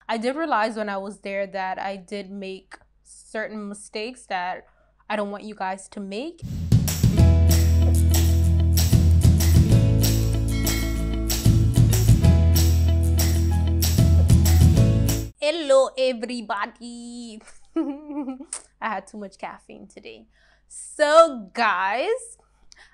I did realize when I was there that I did make certain mistakes that I don't want you guys to make. Hello everybody. I had too much caffeine today. So guys,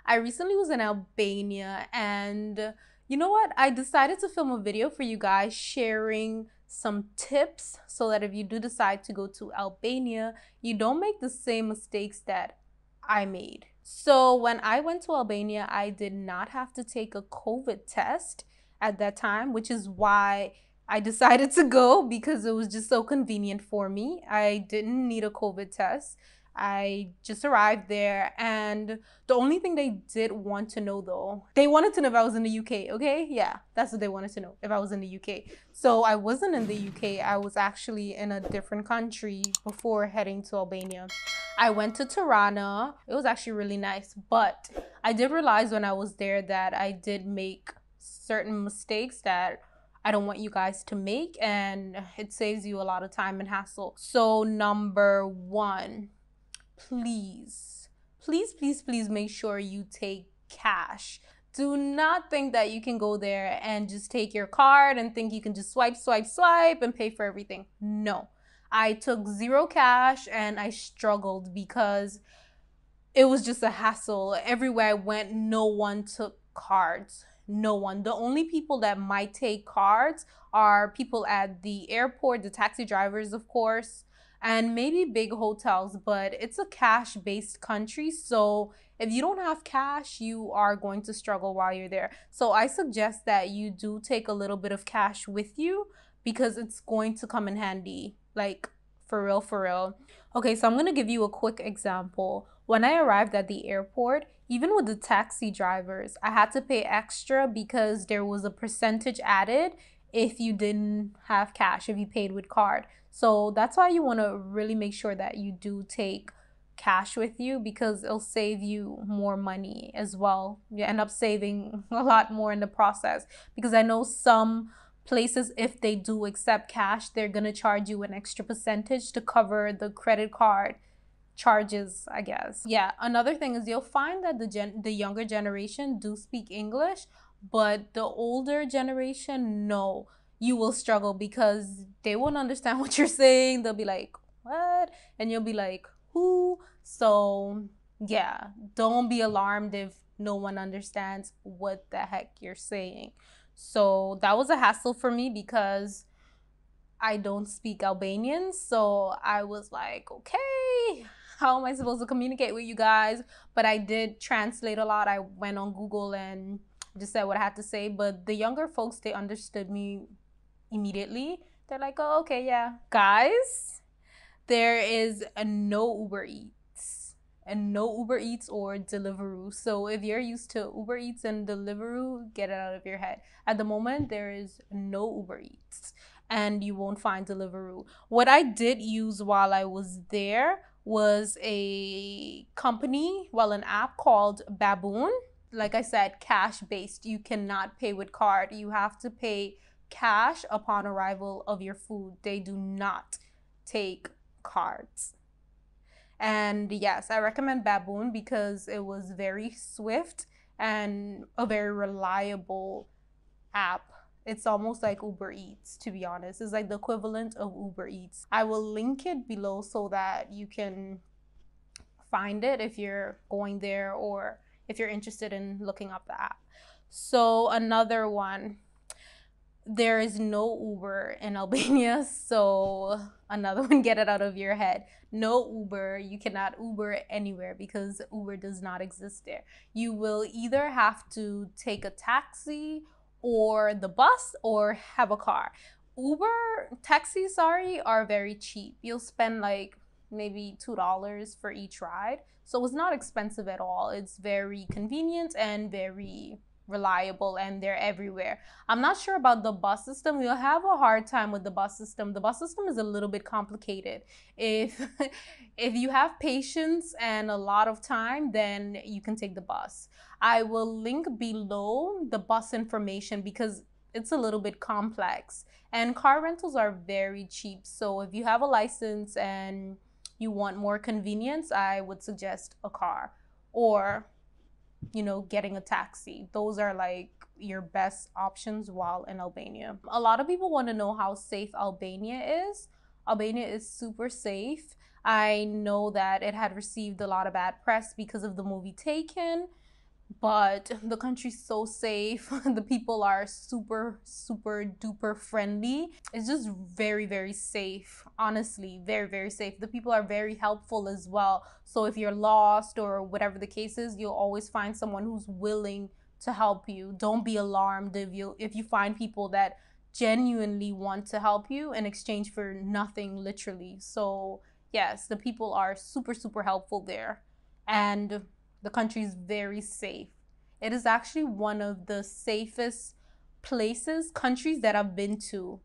I recently was in Albania and you know what? I decided to film a video for you guys sharing some tips so that if you do decide to go to Albania, you don't make the same mistakes that I made. So when I went to Albania, I did not have to take a COVID test at that time, which is why I decided to go because it was just so convenient for me. I didn't need a COVID test. I just arrived there, and the only thing they did want to know though, they wanted to know if I was in the UK, okay? Yeah, that's what they wanted to know, if I was in the UK. So I wasn't in the UK, I was actually in a different country before heading to Albania. I went to Tirana. It was actually really nice, but I did realize when I was there that I did make certain mistakes that I don't want you guys to make, and it saves you a lot of time and hassle. So number one, please make sure you take cash. Do not think that you can go there and just take your card and think you can just swipe and pay for everything. No, I took zero cash and I struggled because it was just a hassle. Everywhere I went, no one took cards. No one. The only people that might take cards are people at the airport, the taxi drivers, of course, and maybe big hotels, but it's a cash-based country, so if you don't have cash, you are going to struggle while you're there. So I suggest that you do take a little bit of cash with you because it's going to come in handy, like for real, for real. Okay, so I'm gonna give you a quick example. When I arrived at the airport, even with the taxi drivers, I had to pay extra because there was a percentage added if you didn't have cash, if you paid with card. So that's why you want to really make sure that you do take cash with you because it'll save you more money as well. You end up saving a lot more in the process because I know some places, if they do accept cash, they're going to charge you an extra percentage to cover the credit card charges, I guess. Yeah, another thing is you'll find that the younger generation do speak English, but the older generation, no. You will struggle because they won't understand what you're saying. They'll be like, what? And you'll be like, who? So yeah, don't be alarmed if no one understands what the heck you're saying. So that was a hassle for me because I don't speak Albanian. So I was like, okay, how am I supposed to communicate with you guys? But I did translate a lot. I went on Google and just said what I had to say. But the younger folks, they understood me immediately. They're like, oh, okay, yeah. Guys, there is a no Uber Eats and no Uber Eats or Deliveroo. So if you're used to Uber Eats and Deliveroo, get it out of your head. At the moment, there is no Uber Eats and you won't find Deliveroo. What I did use while I was there was a company, well, an app called Baboon. Like I said, cash-based. You cannot pay with card. You have to pay cash upon arrival of your food. They do not take cards. And yes, I recommend Baboon because it was very swift and a very reliable app. It's almost like Uber Eats, to be honest. It's like the equivalent of Uber Eats. I will link it below so that you can find it if you're going there or if you're interested in looking up the app. So another one, there is no Uber in Albania, so another one, get it out of your head. No Uber. You cannot Uber anywhere because Uber does not exist there. You will either have to take a taxi or the bus or have a car. Taxis, are very cheap. You'll spend like maybe $2 for each ride. So it's not expensive at all. It's very convenient and very reliable, and they're everywhere. I'm not sure about the bus system. You'll have a hard time with the bus system. The bus system is a little bit complicated. If you have patience and a lot of time, then you can take the bus. I will link below the bus information because it's a little bit complex. And car rentals are very cheap. So if you have a license and you want more convenience, I would suggest a car, or, you know, getting a taxi. Those are like your best options while in Albania. A lot of people want to know how safe Albania is. Albania is super safe. I know that it had received a lot of bad press because of the movie Taken, but the country's so safe. The people are super duper friendly. It's just very, very safe. Honestly, very, very safe. The people are very helpful as well. So if you're lost or whatever the case is, you'll always find someone who's willing to help you. Don't be alarmed if you find people that genuinely want to help you in exchange for nothing, literally. So yes, the people are super helpful there, and the country is very safe. It is actually one of the safest countries that I've been to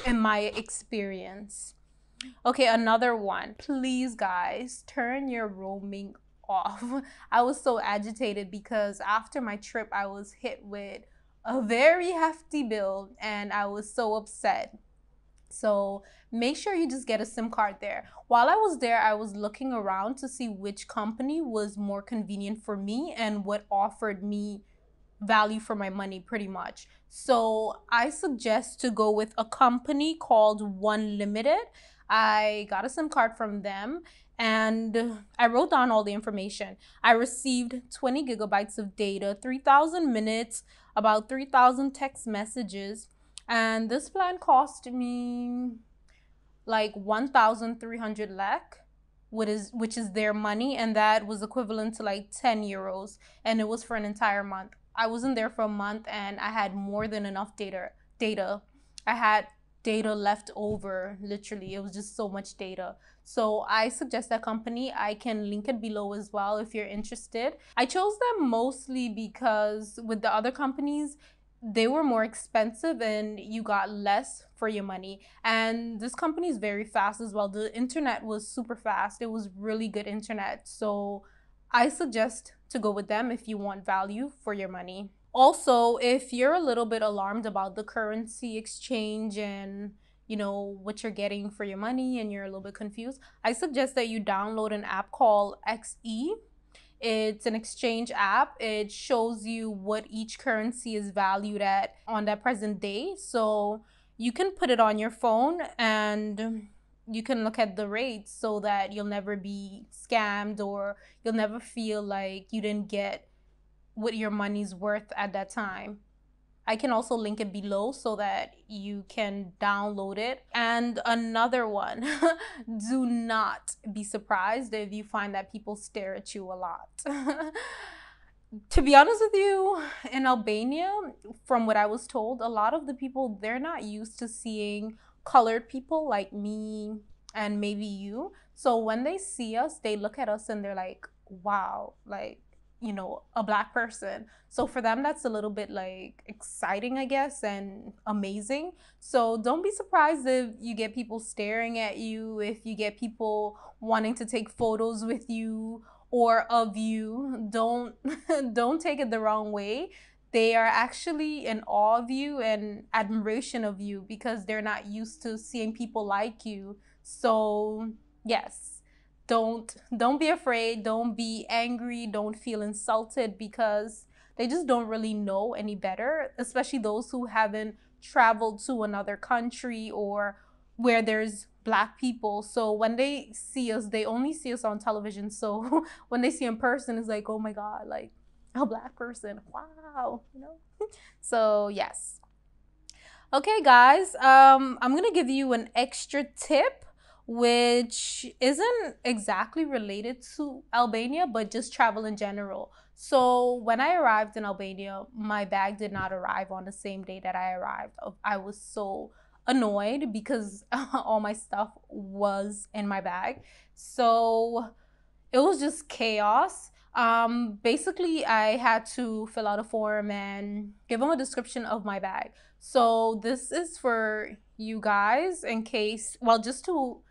in my experience. Okay, another one. Please, guys, turn your roaming off. I was so agitated because after my trip, I was hit with a very hefty bill and I was so upset. So make sure you just get a SIM card there. While I was there, I was looking around to see which company was more convenient for me and what offered me value for my money, pretty much. So I suggest to go with a company called One Limited. I got a SIM card from them and I wrote down all the information. I received 20 gigabytes of data, 3,000 minutes, about 3,000 text messages, and this plan cost me like 1,300 lek, which is their money, and that was equivalent to like 10 euros, and it was for an entire month. I wasn't there for a month and I had more than enough data. I had data left over, literally. It was just so much data. So I suggest that company. I can link it below as well if you're interested. I chose them mostly because with the other companies, they were more expensive and you got less for your money. And this company is very fast as well. The internet was super fast. It was really good internet. So I suggest to go with them if you want value for your money. Also, if you're a little bit alarmed about the currency exchange and, you know, what you're getting for your money and you're a little bit confused, I suggest that you download an app called XE. It's an exchange app. It shows you what each currency is valued at on that present day. So you can put it on your phone and you can look at the rates so that you'll never be scammed or you'll never feel like you didn't get what your money's worth at that time. I can also link it below so that you can download it. And another one, do not be surprised if you find that people stare at you a lot. To be honest with you, in Albania, from what I was told, a lot of the people, they're not used to seeing colored people like me and maybe you. So when they see us, they look at us and they're like, wow, like, you know, a black person. So for them, that's a little bit like exciting, I guess, and amazing. So don't be surprised if you get people staring at you, if you get people wanting to take photos with you or of you. Don't take it the wrong way. They are actually in awe of you and admiration of you because they're not used to seeing people like you. So yes, don't be afraid, don't be angry, don't feel insulted because they just don't really know any better, especially those who haven't traveled to another country or where there's black people. So when they see us, they only see us on television. So when they see in person, it's like, oh my God, like a black person, wow, you know. So yes. Okay, guys, I'm gonna give you an extra tip, which isn't exactly related to Albania, but just travel in general. So when I arrived in Albania, my bag did not arrive on the same day that I arrived. I was so annoyed because all my stuff was in my bag. So it was just chaos. Basically, I had to fill out a form and give them a description of my bag. So this is for you guys in case, well, just to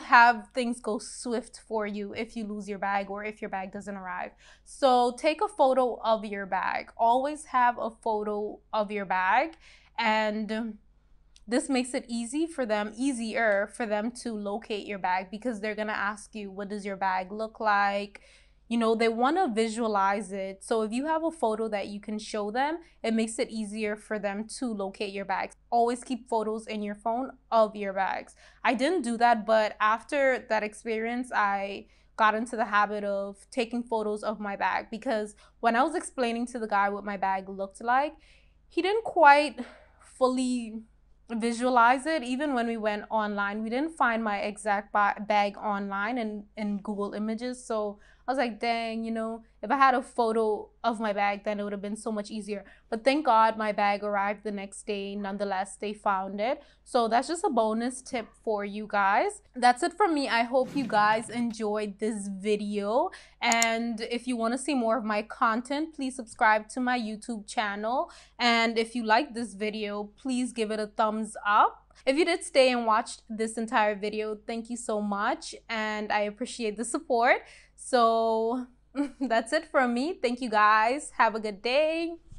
have things go swift for you if you lose your bag or if your bag doesn't arrive. So take a photo of your bag. Always have a photo of your bag And this makes it easier for them to locate your bag, because they're gonna ask you, what does your bag look like? You know, they want to visualize it. So if you have a photo that you can show them, it makes it easier for them to locate your bags. Always keep photos in your phone of your bags. I didn't do that, but after that experience, I got into the habit of taking photos of my bag, because when I was explaining to the guy what my bag looked like, he didn't quite fully visualize it. Even when we went online, we didn't find my exact bag online and in Google Images. So I was like, dang, you know, if I had a photo of my bag, then it would have been so much easier. But thank God my bag arrived the next day. Nonetheless, they found it. So that's just a bonus tip for you guys. That's it from me. I hope you guys enjoyed this video. And if you want to see more of my content, please subscribe to my YouTube channel. And if you like this video, please give it a thumbs up. If you did stay and watch this entire video, thank you so much, and I appreciate the support. So that's it from me. Thank you guys. Have a good day.